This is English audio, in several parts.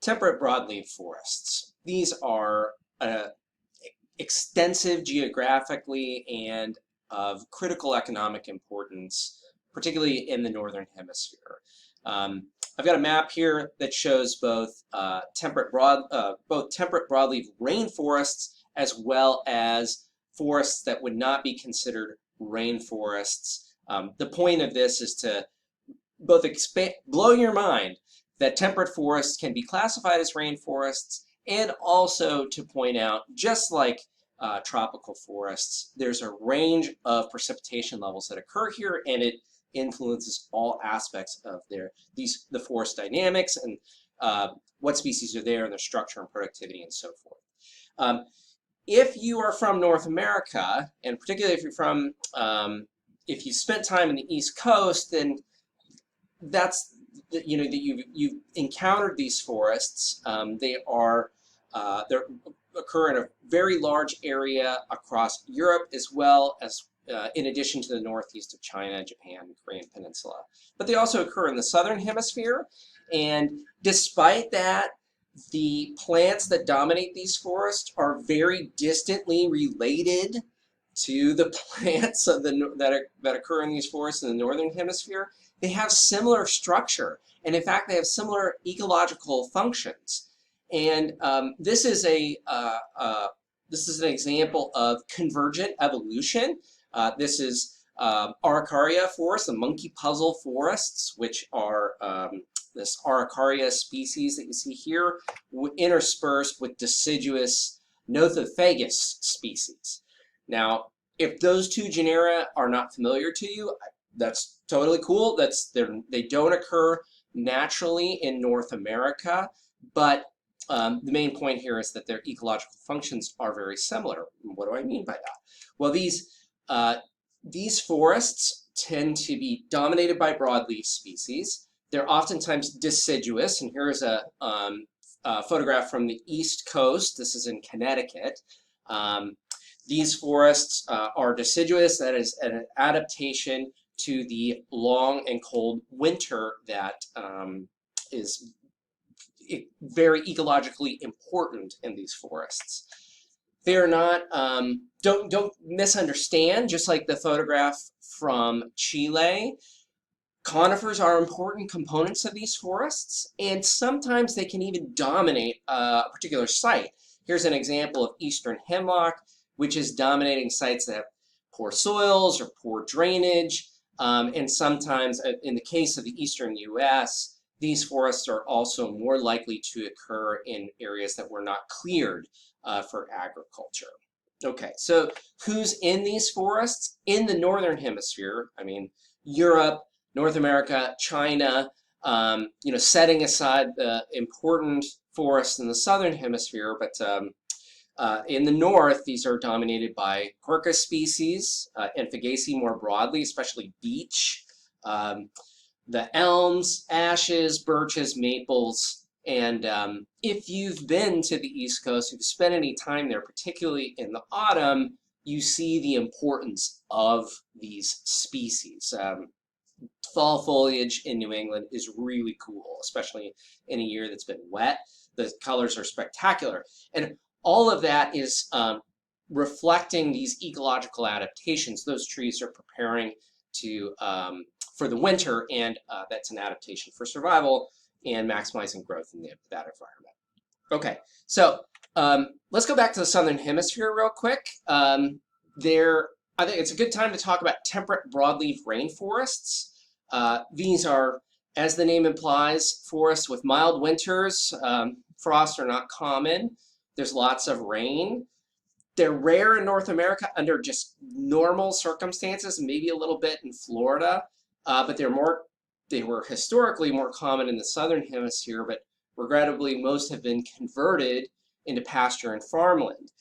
Temperate broadleaf forests. These are extensive geographically and of critical economic importance, particularly in the northern hemisphere. I've got a map here that shows both temperate broadleaf rainforests as well as forests that would not be considered rainforests. The point of this is to both blow your mind that temperate forests can be classified as rainforests, and also to point out, just like tropical forests, there's a range of precipitation levels that occur here, and it influences all aspects of the forest dynamics and what species are there and their structure and productivity and so forth. If you are from North America, and particularly if you're from, if you spent time in the East Coast, then that's that you've encountered these forests. They occur in a very large area across Europe, as well as in addition to the northeast of China, Japan, Korean Peninsula. But they also occur in the southern hemisphere, and despite that, the plants that dominate these forests are very distantly related to the plants that occur in these forests in the northern hemisphere. They have similar structure, and in fact, they have similar ecological functions. And this is an example of convergent evolution. This is Araucaria forests, the monkey puzzle forests, which are this Araucaria species that you see here, interspersed with deciduous Nothofagus species. Now, if those two genera are not familiar to you, that's totally cool. They don't occur naturally in North America, but the main point here is that their ecological functions are very similar. What do I mean by that? Well, these forests tend to be dominated by broadleaf species. They're oftentimes deciduous, and here's a photograph from the East Coast. This is in Connecticut. These forests are deciduous. That is an adaptation to the long and cold winter that is very ecologically important in these forests. They're not, don't misunderstand, just like the photograph from Chile, conifers are important components of these forests, and sometimes they can even dominate a particular site. Here's an example of eastern hemlock, which is dominating sites that have poor soils or poor drainage. And sometimes, in the case of the eastern US, these forests are also more likely to occur in areas that were not cleared for agriculture. Okay, so who's in these forests? In the northern hemisphere, I mean, Europe, North America, China, setting aside the important forests in the southern hemisphere, but in the north, these are dominated by Quercus species, and Fagaceae more broadly, especially beech, the elms, ashes, birches, maples, and if you've been to the East Coast, if you've spent any time there, particularly in the autumn, you see the importance of these species. Fall foliage in New England is really cool, especially in a year that's been wet. The colors are spectacular. And all of that is reflecting these ecological adaptations. Those trees are preparing for the winter, and that's an adaptation for survival and maximizing growth in that environment. Okay, so let's go back to the southern hemisphere real quick. I think it's a good time to talk about temperate broadleaf rainforests. These are, as the name implies, forests with mild winters. Frosts are not common. There's lots of rain. They're rare in North America under just normal circumstances, maybe a little bit in Florida, but they were historically more common in the southern hemisphere, but regrettably most have been converted into pasture and farmland.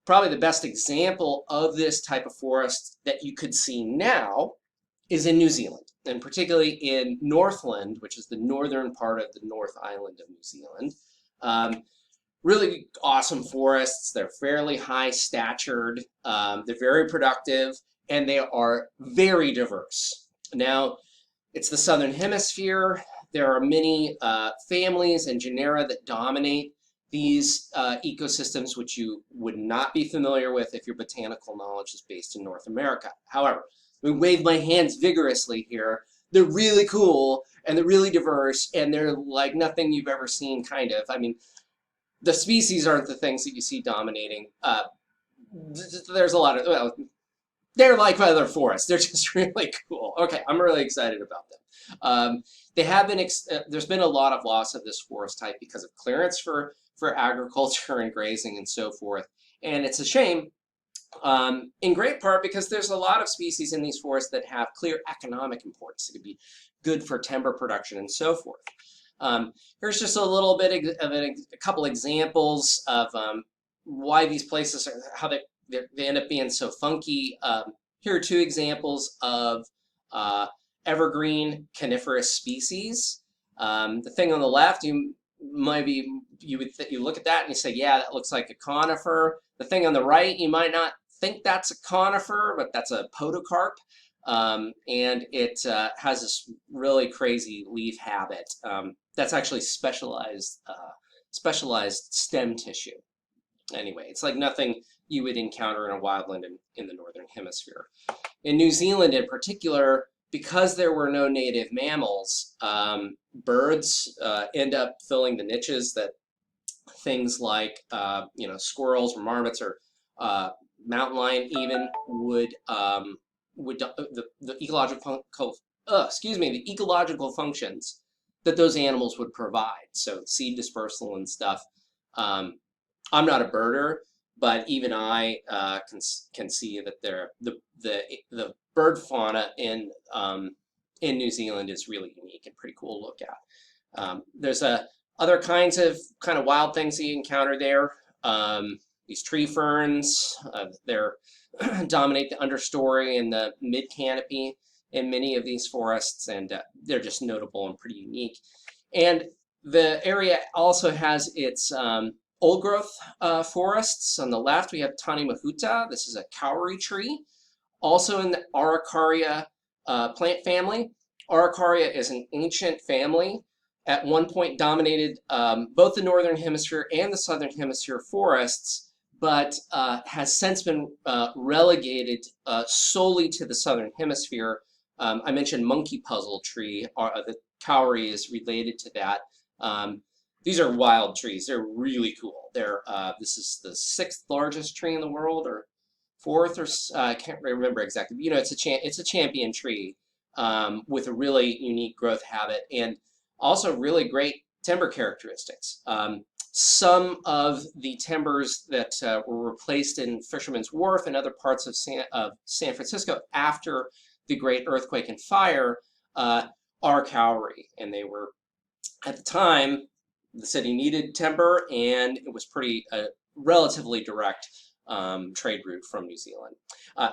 Probably the best example of this type of forest that you could see now is in New Zealand, and particularly in Northland, which is the northern part of the North Island of New Zealand. Really awesome forests. They're fairly high statured, they're very productive, and they are very diverse. Now, it's the southern hemisphere. there are many families and genera that dominate these ecosystems, which you would not be familiar with if your botanical knowledge is based in North America. However, we wave my hands vigorously here. They're really cool and they're really diverse and they're like nothing you've ever seen, kind of. I mean, the species aren't the things that you see dominating. There's a lot of, well, they're like other forests. They're just really cool. Okay, I'm really excited about them. They have been, there's been a lot of loss of this forest type because of clearance for agriculture and grazing and so forth. And it's a shame, in great part because there's a lot of species in these forests that have clear economic importance. It could be good for timber production and so forth. Here's just a little bit of a couple examples of why these places are, how they end up being so funky. Here are two examples of evergreen coniferous species. The thing on the left, you look at that and you say, yeah, that looks like a conifer. The thing on the right, you might not think that's a conifer, but that's a podocarp. And it has this really crazy leaf habit. That's actually specialized stem tissue. Anyway, it's like nothing you would encounter in a wildland in the northern hemisphere. In New Zealand in particular, because there were no native mammals, birds end up filling the niches that things like squirrels or marmots or mountain lion even would the ecological functions that those animals would provide. So seed dispersal and stuff. I'm not a birder, but even I can see that the bird fauna in New Zealand is really unique and pretty cool to look at. There's other kinds of wild things that you encounter there. These tree ferns, they're dominate the understory and the mid canopy in many of these forests, and they're just notable and pretty unique. And the area also has its old growth forests. On the left, we have Tanemahuta. This is a kauri tree, also in the Araucaria plant family. Araucaria is an ancient family. At one point dominated both the northern hemisphere and the southern hemisphere forests, but has since been relegated solely to the southern hemisphere. I mentioned monkey puzzle tree. The kauri is related to that. These are wild trees. They're really cool. This is the 6th largest tree in the world, or 4th, or I can't remember exactly. You know, it's a champion tree with a really unique growth habit and also really great timber characteristics. Some of the timbers that were replaced in Fisherman's Wharf and other parts of San Francisco after the Great Earthquake and Fire are kauri, and they were, at the time, the city needed timber, and it was relatively direct trade route from New Zealand.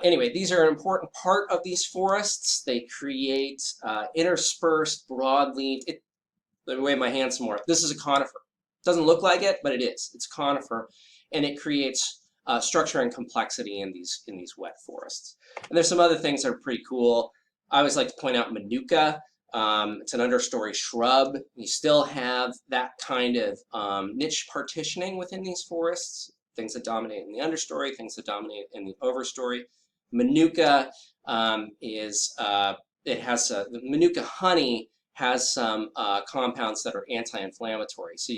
Anyway, these are an important part of these forests. They create interspersed broadleaf. Let me wave my hand some more. This is a conifer. Doesn't look like it, but it is. It's a conifer, and it creates structure and complexity in these wet forests. And there's some other things that are pretty cool. I always like to point out manuka. It's an understory shrub. You still have that kind of niche partitioning within these forests. Things that dominate in the understory, things that dominate in the overstory. Manuka the manuka honey has some compounds that are anti-inflammatory. So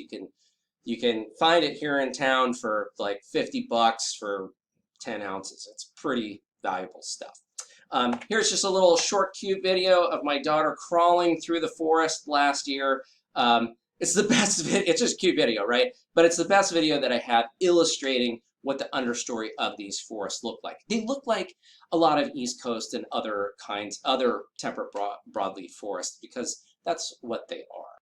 you can find it here in town for like $50 for 10 ounces. It's pretty valuable stuff. Here's just a little short, cute video of my daughter crawling through the forest last year. It's the best video. It's just a cute video, right? But it's the best video that I have illustrating what the understory of these forests look like. They look like a lot of East Coast and other temperate broadleaf forests because that's what they are.